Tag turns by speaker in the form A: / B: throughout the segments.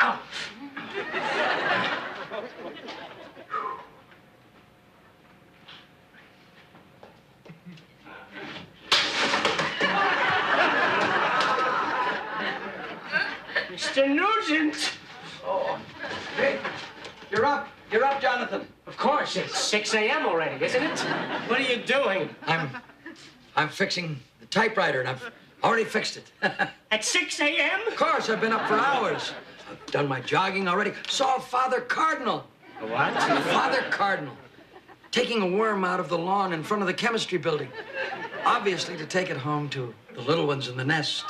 A: Out. Mr. Nugent!
B: Oh, hey, you're up. You're up, Jonathan.
A: Of course, it's 6 a.m. already, isn't it? What are you doing?
B: I'm fixing the typewriter, and I've already fixed it.
A: At 6 a.m.?
B: Of course, I've been up for hours. I've done my jogging already. Saw Father Cardinal.
A: A what?
B: Father Cardinal. Taking a worm out of the lawn in front of the chemistry building. Obviously to take it home to the little ones in the nest.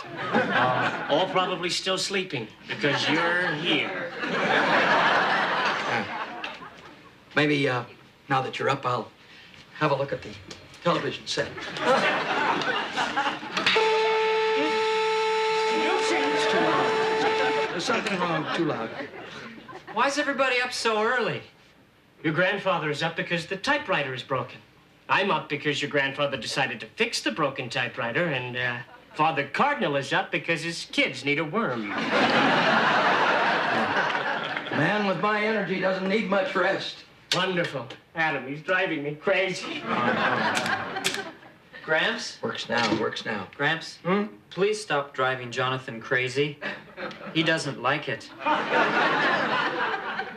A: All probably still sleeping because you're here.
B: Maybe now that you're up, I'll have a look at the television set. It's too loud. There's something wrong. Too loud.
C: Why's everybody up so early?
A: Your grandfather is up because the typewriter is broken. I'm up because your grandfather decided to fix the broken typewriter, and Father Cardinal is up because his kids need a worm.
B: A man with my energy doesn't need much rest.
A: Wonderful. Adam, he's driving me crazy.
C: Gramps?
B: Works now.
C: Gramps? Please stop driving Jonathan crazy. He doesn't like it.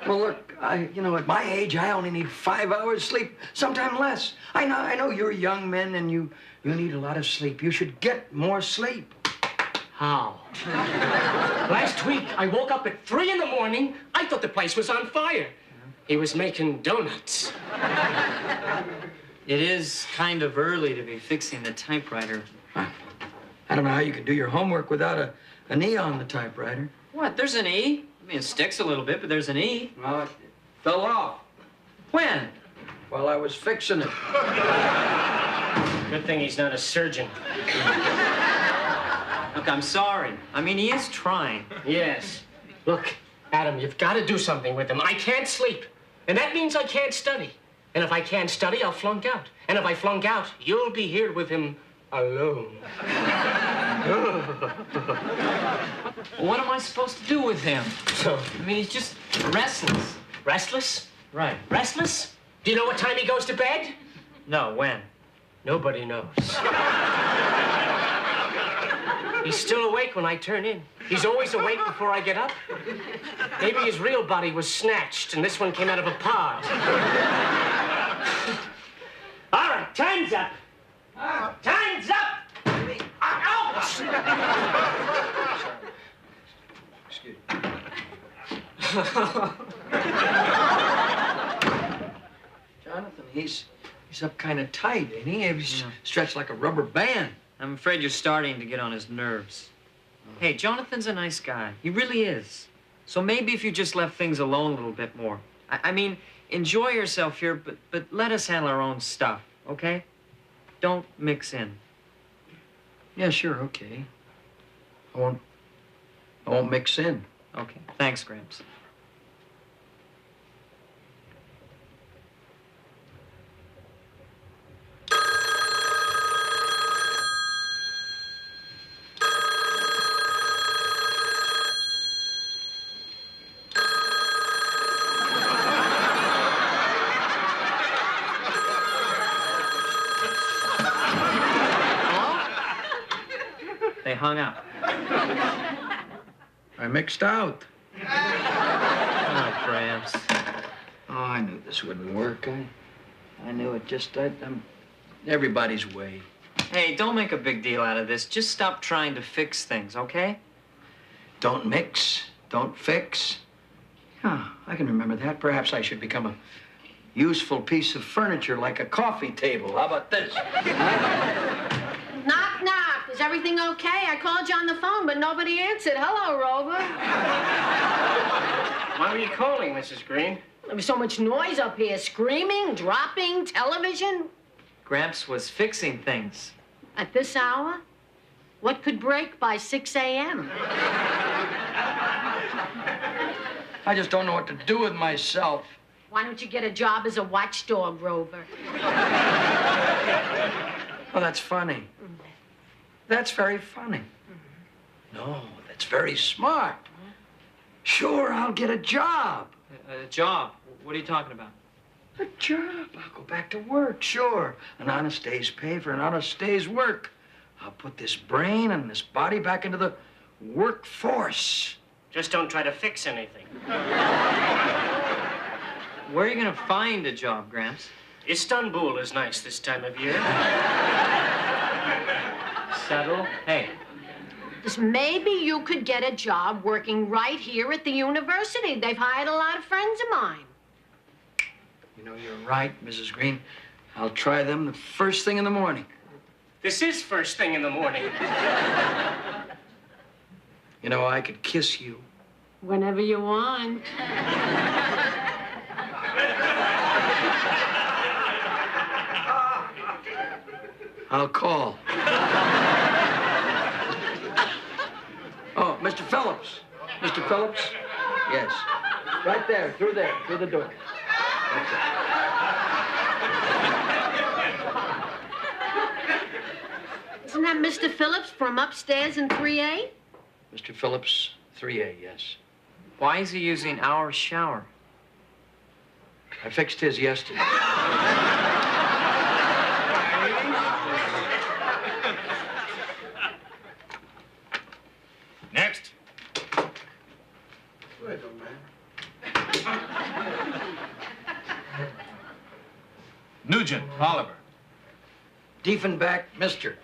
B: Well, look, you know, at my age, I only need 5 hours sleep, sometime less. I know you're young men and you need a lot of sleep. You should get more sleep.
A: How? Last week, I woke up at 3 in the morning. I thought the place was on fire. He was making donuts.
C: It is kind of early to be fixing the typewriter.
B: I don't know how you can do your homework without an E on the typewriter.
C: What? There's an E? I mean, it sticks a little bit, but there's an E.
B: Well, it fell off.
C: When?
B: While I was fixing it.
A: Good thing he's not a surgeon.
C: Look, I'm sorry. I mean, he is trying.
A: Yes. Look, Adam, you've got to do something with him. I can't sleep, and that means I can't study. And if I can't study, I'll flunk out. And if I flunk out, you'll be here with him alone.
C: What am I supposed to do with him?
A: So,
C: I mean, he's just restless.
A: restless?
C: Right.
A: Restless? Do you know what time he goes to bed?
C: No, when?
A: Nobody knows. He's still awake when I turn in. He's always awake before I get up. Maybe his real body was snatched and this one came out of a pod. All right, time's up. Time's up! Ouch!
B: Excuse me. Jonathan, he's up kind of tight, ain't he? He's stretched like a rubber band.
C: I'm afraid you're starting to get on his nerves. Hey, Jonathan's a nice guy. He really is. So maybe if you just left things alone a little bit more. I mean, enjoy yourself here, but let us handle our own stuff, okay? Don't mix in.
B: Yeah, sure, okay. I won't mix in.
C: Okay, thanks, Gramps. They hung up.
B: I mixed out.
C: Oh, Gramps.
B: Oh, I knew this wouldn't work. I knew it. I'm everybody's way.
C: Hey, don't make a big deal out of this. Just stop trying to fix things, okay?
B: Don't mix, don't fix. Yeah, I can remember that. Perhaps I should become a useful piece of furniture like a coffee table. How about this?
D: Knock, knock. Is everything okay? I called you on the phone, but nobody answered. Hello, Rover.
A: Why were you calling, Mrs. Green?
D: There was so much noise up here. Screaming, dropping, television.
C: Gramps was fixing things.
D: At this hour? What could break by 6 a.m.?
B: I just don't know what to do with myself.
D: Why don't you get a job as a watchdog, Rover?
B: Oh, that's funny. That's very funny. No, that's very smart. Sure, I'll get a job.
C: A job? What are you talking about?
B: A job. I'll go back to work, sure. An honest day's pay for an honest day's work. I'll put this brain and this body back into the workforce.
A: Just don't try to fix anything.
C: Where are you gonna find a job, Gramps?
A: Istanbul is nice this time of year.
C: Settle? Hey.
D: Just maybe you could get a job working right here at the university. They've hired a lot of friends of mine.
B: You know, you're right, Mrs. Green. I'll try them the first thing in the morning.
A: This is first thing in the morning.
B: You know, I could kiss you.
D: Whenever you want.
B: I'll call. Oh, Mr. Phillips. Mr. Phillips? Yes. Right there, through the door. That's it.
D: Isn't that Mr. Phillips from upstairs in 3A?
B: Mr. Phillips, 3A, yes.
C: Why is he using our shower?
B: I fixed his yesterday.
E: Next.
B: Wait a minute.
E: Nugent, Oliver.
B: Diefenbach, Mr.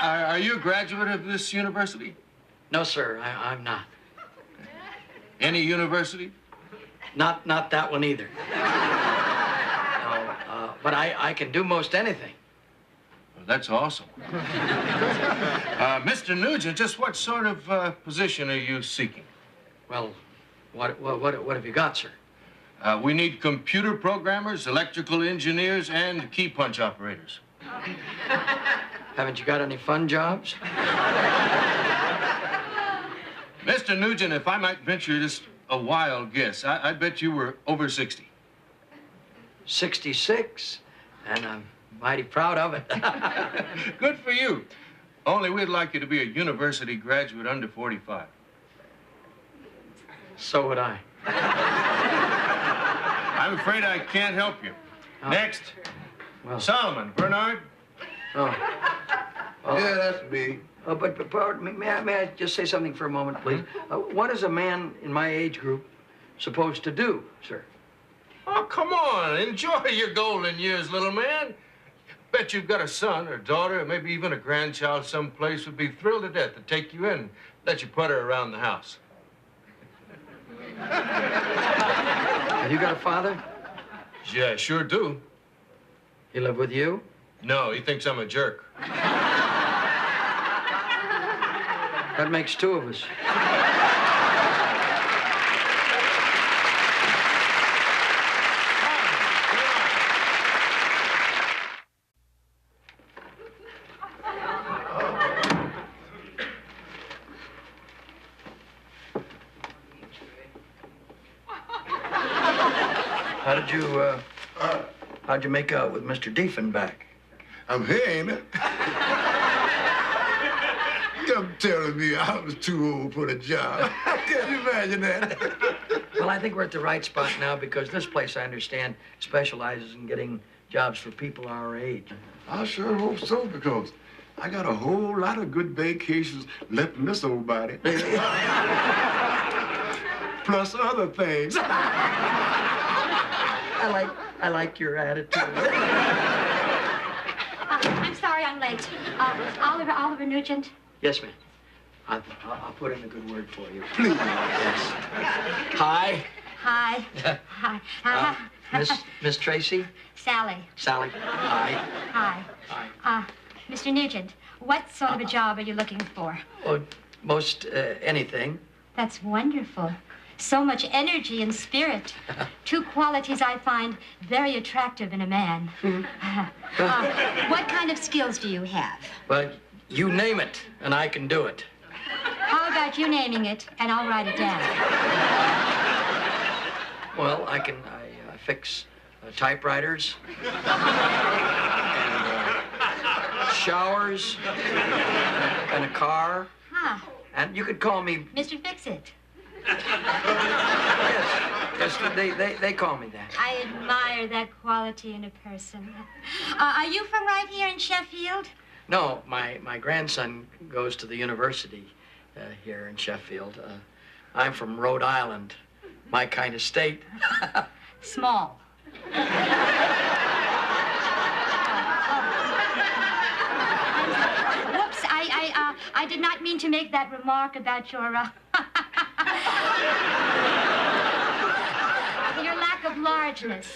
E: Are you a graduate of this university?
B: No, sir, I'm not.
E: Any university?
B: Not that one either. No, but I can do most anything.
E: Well, that's awesome. Mr. Nugent, just what sort of position are you seeking?
B: Well, what have you got, sir?
E: We need computer programmers, electrical engineers, and key punch operators.
B: Haven't you got any fun jobs?
E: Mr. Nugent, if I might venture just a wild guess, I bet you were over 60.
B: 66, and I'm mighty proud of it.
E: Good for you. Only we'd like you to be a university graduate under 45.
B: So would I.
E: I'm afraid I can't help you.
B: Oh.
E: Next.
B: Well,
E: Solomon, Bernard.
B: oh. Oh.
F: Yeah, that's me.
B: But pardon me, may I just say something for a moment, please? What is a man in my age group supposed to do, sir?
E: Oh, come on. Enjoy your golden years, little man. Bet you've got a son or daughter or maybe even a grandchild someplace would be thrilled to death to take you in, let you putter around the house.
B: Have you got a father?
E: Yeah, sure do.
B: He live with you?
E: No, he thinks I'm a jerk.
B: That makes two of us. How'd you make out with Mr. Diefenbach?
F: I'm here, ain't it? Them telling me I was too old for the job. Can you imagine that?
B: Well, I think we're at the right spot now because this place, I understand, specializes in getting jobs for people our age.
F: I sure hope so, because I got a whole lot of good vacations left in this old body. Plus other things.
B: I like your attitude.
G: I'm sorry I'm late. Oliver Nugent.
B: Yes, ma'am. I'll put in a good word for you. Please. Yes. Hi.
G: Hi. Hi.
B: Miss Tracy?
G: Sally.
B: Sally. Hi.
G: Hi.
B: Hi.
G: Mr. Nugent, what sort of a job are you looking for?
B: Oh, most anything.
G: That's wonderful. So much energy and spirit. Two qualities I find very attractive in a man. What kind of skills do you have?
B: Well, you name it, and I can do it.
G: How about you naming it, and I'll write it down?
B: Well, I fix typewriters, and showers, and a car.
G: Huh.
B: And you could call me...
G: Mr. Fix-It.
B: Yes, they call me that.
G: I admire that quality in a person. Are you from right here in Sheffield?
B: No, my grandson goes to the university here in Sheffield. I'm from Rhode Island, my kind of state.
G: Small. Whoops, I did not mean to make that remark about your, your lack of largeness.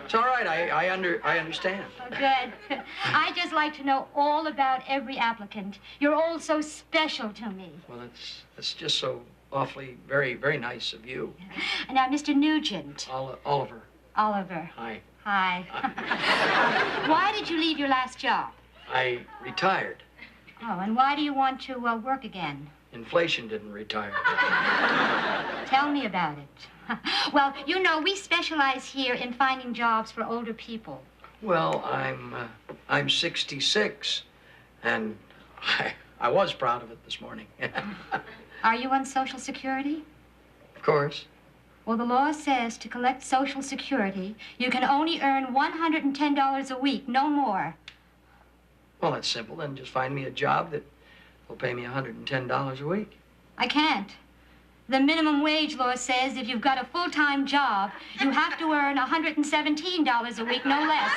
B: It's all right, I understand.
G: Oh, good. I just like to know all about every applicant. You're all so special to me.
B: Well, that's just so awfully, very, very nice of you.
G: Now, Mr. Nugent.
B: Oliver.
G: Oliver.
B: Hi.
G: Hi. Why did you leave your last job?
B: I retired.
G: Oh, and why do you want to work again?
B: Inflation didn't retire.
G: Tell me about it. Well, you know, we specialize here in finding jobs for older people.
B: Well, I'm 66, and I was proud of it this morning.
G: Are you on Social Security?
B: Of course.
G: Well, the law says to collect Social Security, you can only earn $110 a week, no more.
B: Well, that's simple. Then just find me a job that will pay me $110 a week.
G: I can't. The minimum wage law says if you've got a full-time job, you have to earn $117 a week, no less.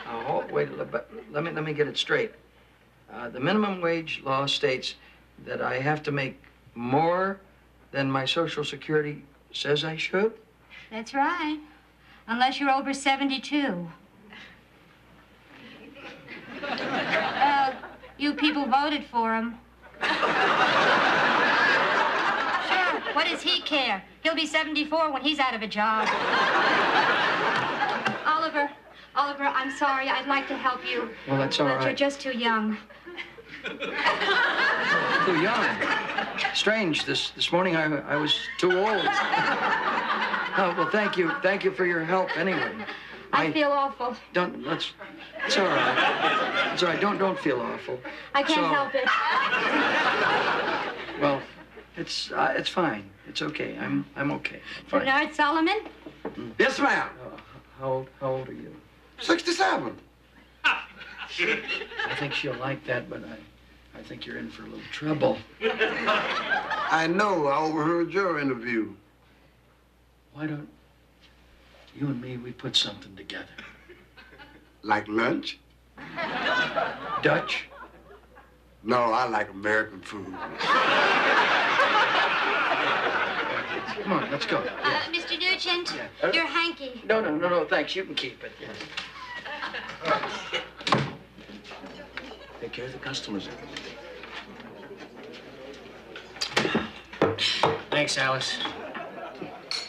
B: Oh, wait, let me get it straight. The minimum wage law states that I have to make more than my Social Security says I should?
G: That's right. Unless you're over 72. You people voted for him. Sure, what does he care? He'll be 74 when he's out of a job. Oliver, I'm sorry. I'd like to help you.
B: Well, that's all
G: but
B: right.
G: You're just too young.
B: Too young. Strange. This morning I was too old. Oh, well, thank you. Thank you for your help anyway.
G: I feel awful.
B: It's all right. It's all right. Don't feel awful.
G: I can't help it.
B: Well, it's fine. It's okay. I'm okay. I'm fine.
G: Bernard Solomon?
F: Yes, ma'am.
B: How old are you?
F: 67.
B: I think she'll like that, but I think you're in for a little trouble.
F: I know. I overheard your interview.
B: Why don't you and me, we put something together?
F: Like lunch?
B: Dutch?
F: No, I like American food.
B: Come on, let's go.
G: Mr. Nugent,
B: Yeah.
G: you're hanky.
B: No, thanks. You can keep it. Yeah.
F: Take care of the customers.
A: Thanks, Alice.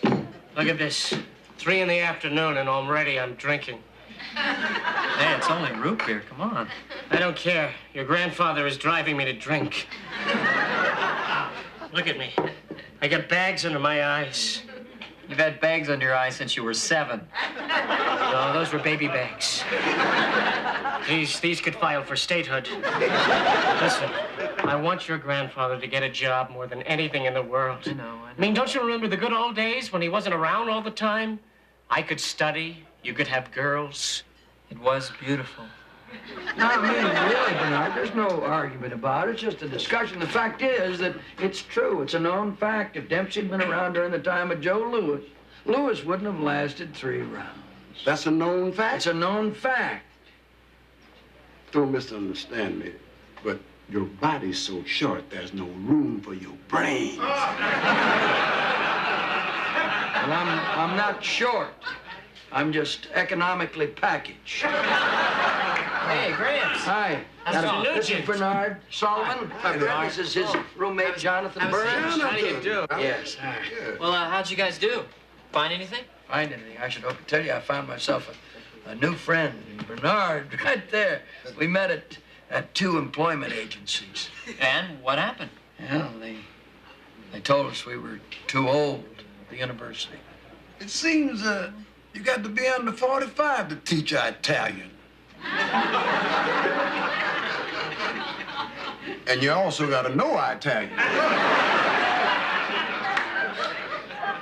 A: Look at this. 3 in the afternoon and already I'm drinking.
C: Hey, it's only root beer. Come on.
A: I don't care. Your grandfather is driving me to drink. Look at me. I got bags under my eyes.
C: You've had bags under your eyes since you were 7.
A: No, those were baby bags. These could file for statehood. Listen, I want your grandfather to get a job more than anything in the world.
C: I know.
A: I mean, don't you remember the good old days when he wasn't around all the time? I could study, you could have girls.
C: It was beautiful.
B: No, I mean, really, Bernard, there's no argument about it. It's just a discussion. The fact is that it's true. It's a known fact. If Dempsey had been around during the time of Joe Louis, Louis wouldn't have lasted 3 rounds.
F: That's a known fact?
B: It's a known fact.
F: Don't misunderstand me, but your body's so short, there's no room for your brains.
B: Well, I'm not short. I'm just economically packaged.
A: Hey, Gramps.
B: Hi.
A: Mr.
B: This is
A: Nugent.
B: Bernard Solomon. This is his roommate, Jonathan Burns.
A: How do you do?
B: Yes. Hi.
C: Well, how'd you guys do? Find anything?
B: Find anything? I should hope to tell you I found myself a new friend, Bernard, right there. We met at 2 employment agencies.
C: And what happened?
B: Well, they told us we were too old at the university.
F: It seems You got to be under 45 to teach Italian. And you also got to know Italian.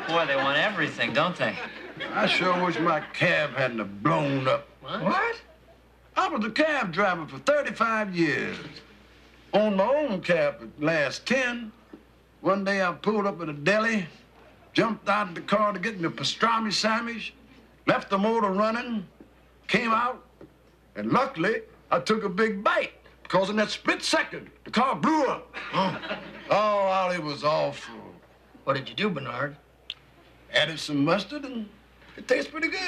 C: Boy, they want everything, don't they?
F: I sure wish my cab hadn't have blown up.
B: What?
F: I was a cab driver for 35 years. Owned my own cab for the last 10. One day I pulled up at a deli, jumped out of the car to get me a pastrami sandwich, left the motor running, came out, and luckily I took a big bite because in that split second, the car blew up. Oh, it was awful.
B: What did you do, Bernard?
F: Added some mustard and it tastes pretty good.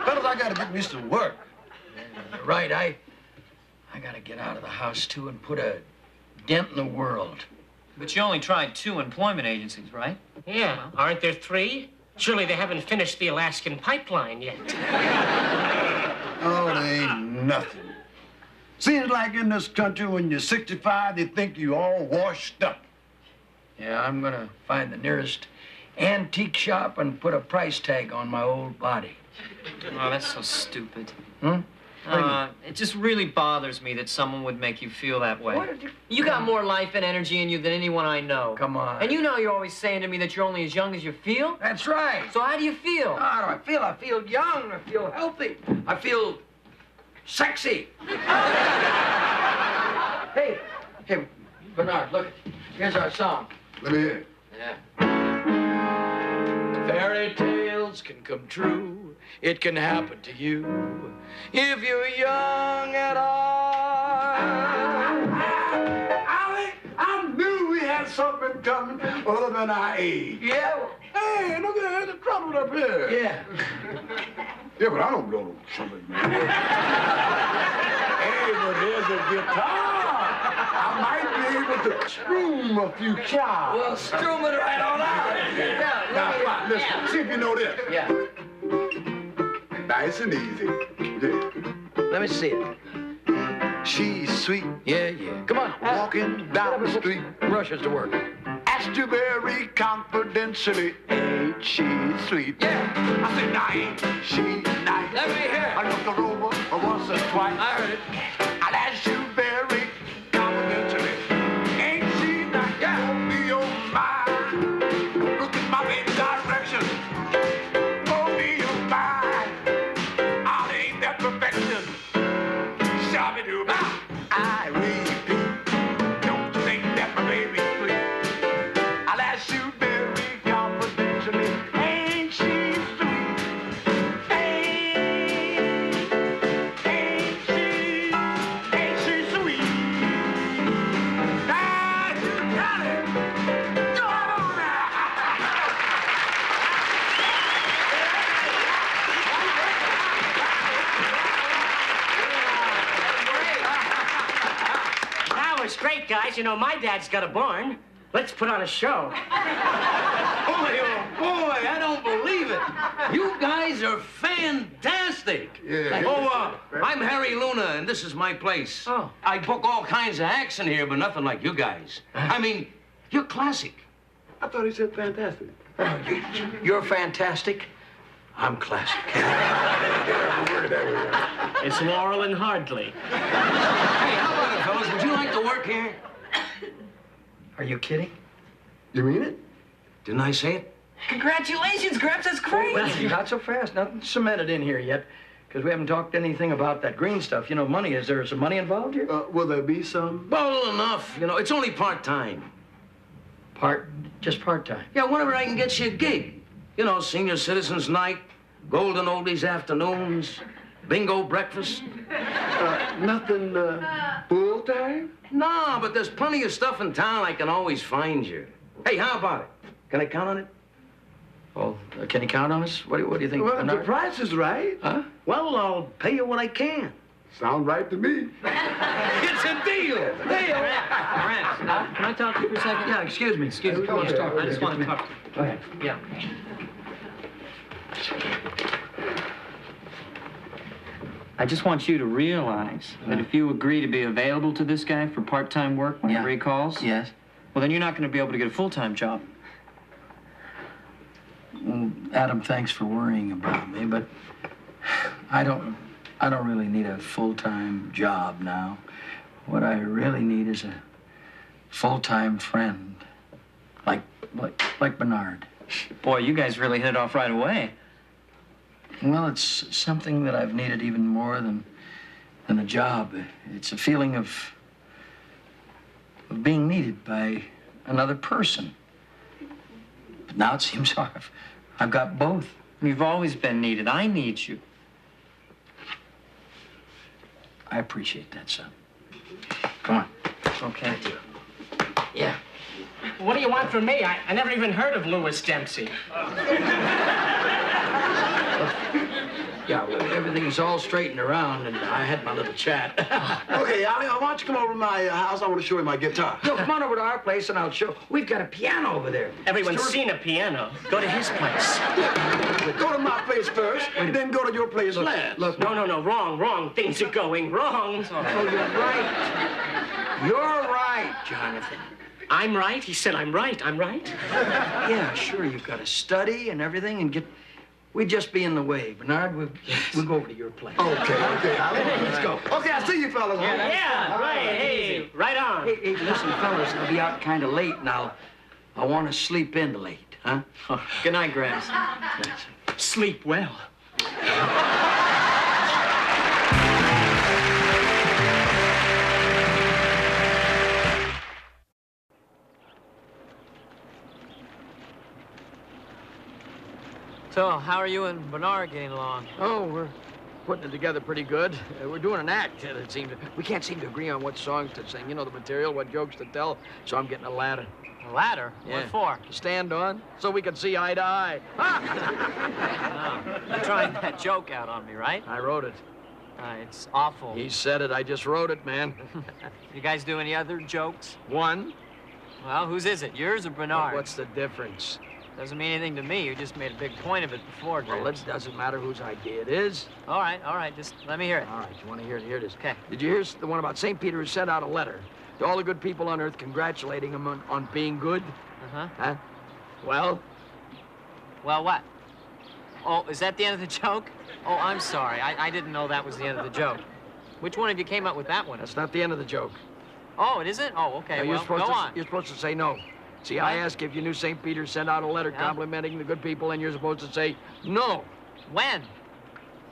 F: Fellas, I gotta get me some work.
B: You're right, I gotta get out of the house, too, and put a dent in the world.
C: But you only tried 2 employment agencies, right?
A: Yeah, aren't there 3? Surely they haven't finished the Alaskan pipeline yet.
F: Oh, they ain't nothing. Seems like in this country, when you're 65, they think you all washed up.
B: Yeah, I'm gonna find the nearest antique shop and put a price tag on my old body.
C: Oh, that's so stupid.
B: Hmm?
C: It just really bothers me that someone would make you feel that way.
B: What did you...
C: You got more life and energy in you than anyone I know.
B: Come on.
C: And you know you're always saying to me that you're only as young as you feel.
B: That's right.
C: So how do you feel?
B: How do I feel? I feel young. I feel healthy. I feel sexy. Hey, Bernard, look. Here's our song.
F: Let me hear it.
B: Yeah. Fairy tales can come true. It can happen to you if you're young at heart.
F: I knew we had something coming other than our age.
B: Yeah.
F: Hey, look at the trumpet up here.
B: Yeah.
F: Yeah, but I don't blow no trumpet, man. Hey, but there's a guitar. I might be able to stream a few chords.
B: Well, strum it right on out. Yeah.
F: Now, fine, listen, see if you know this.
B: Yeah.
F: Nice and easy. Yeah.
B: Let me see it.
F: She's sweet,
B: Yeah. Come on.
F: walking down the street.
B: Brushes to work.
F: Asked you very confidentially, ain't she sweet?
B: Yeah.
F: I said, now ain't she nice?
B: Let me hear it.
F: I looked her over once or twice.
B: I heard it.
F: I asked you very confidentially, ain't she nice?
B: Yeah.
F: Open your mind, look in my direction. Open your mind, I ain't that perfection. Shabby-doo-bah. I repeat, don't you think that my baby's sweet? I'll ask you very confidentially, ain't she sweet? Ain't she sweet? Ah, you got it. Go on now.
A: That was great, guys. You know, my dad's got a barn. Let's put on a show.
B: Boy, oh boy, I don't believe it. You guys are fantastic.
F: Yeah.
H: Oh, I'm Harry Luna, and this is my place.
B: Oh.
H: I book all kinds of acts in here, but nothing like you guys. I mean, you're classic.
F: I thought he said fantastic.
B: You're fantastic. I'm classic.
A: It's Laurel and Hardley.
H: Hey, how about it, fellas? Would you like to work here?
B: Are you kidding?
F: You mean it?
H: Didn't I say it?
C: Congratulations, Gramps. That's great.
B: Well, not so fast. Nothing cemented in here yet, because we haven't talked anything about that green stuff. You know, money. Is there some money involved here?
F: Will there be some?
H: Well, enough. You know, it's only part-time.
B: Just part-time.
H: Yeah, whenever I can get you a gig. You know, senior citizens night, golden oldies afternoons, bingo breakfast.
F: Nothing full time?
H: No, but there's plenty of stuff in town I can always find you. Hey, how about it? Can I count on it?
B: Oh, can you count on us? What do you think,
F: Well, the
B: Bernard?
F: price is right.
B: Huh?
H: Well, I'll pay you what I can.
F: Sound right to me.
H: It's a deal.
C: Gramps, can I talk to you for a second?
B: Yeah, excuse me. Come on, talk.
C: I just want to talk to you.
B: Go ahead.
C: Yeah. I just want you to realize that if you agree to be available to this guy for part-time work whenever he calls,
B: Yes.
C: well, then you're not going to be able to get a full-time job.
B: Well, Adam, thanks for worrying about me, but I don't really need a full-time job now. What I really need is a full-time friend, like Bernard.
C: Boy, you guys really hit it off right away.
B: Well, it's something that I've needed even more than a job. It's a feeling of being needed by another person. But now it seems I've got both.
C: You've always been needed. I need you.
B: I appreciate that, son. Come on.
C: Okay.
B: Yeah.
A: What do you want from me? I never even heard of Louis Dempsey.
B: Yeah, well, everything's all straightened around, and I had my little chat.
F: Okay, Allie, why don't you come over to my house? I want to show you my guitar.
B: No, come on over to our place, and I'll show. We've got a piano over there.
A: Everyone's seen a piano. Go to his place.
F: Go to my place first, then go to your place last.
B: Look,
A: No, wrong. Things are going wrong.
B: oh, you're right. You're right, Jonathan.
A: I'm right? He said I'm right. I'm right?
B: Yeah, sure, you've got to study and everything and get... We'd just be in the way. Bernard, we'll go over to your place.
F: Okay, Allie, let's go. Okay, I see you fellas.
A: Yeah, right. Hey, right on.
B: Hey, listen, fellas, I'll be out kind of late now. I want to sleep in late, huh?
C: Good night, Gramps.
A: Sleep well.
C: So, how are you and Bernard getting along?
B: Oh, we're putting it together pretty good. We're doing an act, it seems. We can't seem to agree on what songs to sing. You know, the material, what jokes to tell. So I'm getting a ladder.
C: A ladder?
B: Yeah.
C: What for?
B: To stand on, so we can see eye to eye.
C: No. You're trying that joke out on me, right?
B: I wrote it.
C: It's awful.
B: He said it. I just wrote it, man.
C: You guys do any other jokes?
B: One.
C: Well, whose is it? Yours or Bernard?
B: What's the difference?
C: Doesn't mean anything to me. You just made a big point of it before,
B: Well,
C: Gramps.
B: it doesn't matter whose idea it is.
C: All right. Just let me hear it.
B: All right, you want to hear it? Here it is.
C: Okay.
B: Did you hear the one about St. Peter who sent out a letter to all the good people on earth congratulating him on being good?
C: Uh-huh.
B: Huh? Well?
C: Well, what? Oh, is that the end of the joke? Oh, I'm sorry. I didn't know that was the end of the joke. Which one of you came up with that one?
B: That's not the end of the joke.
C: Oh, it isn't? Oh, okay.
B: Now,
C: Well, go on.
B: You're supposed to say no. See, I asked if you knew St. Peter sent out a letter complimenting the good people, and you're supposed to say no.
C: When?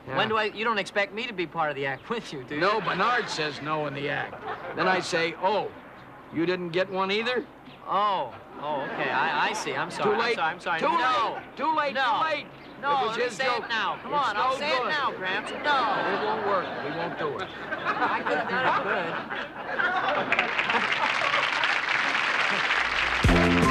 B: Yeah.
C: When do I... You don't expect me to be part of the act with you, do you?
B: No, Bernard says no in the act. Then I say, oh, you didn't get one either?
C: Oh, okay. I see. I'm sorry.
B: Too late.
C: I'm sorry.
B: Too
C: No.
B: late. Too late.
C: No.
B: Too late.
C: No,
B: It was
C: let me
B: his
C: say
B: joke.
C: it now. Come
B: It's
C: on, I'll
B: no
C: say
B: good.
C: it now, Gramps. No.
B: It won't work. We won't do it.
C: I could have done it good.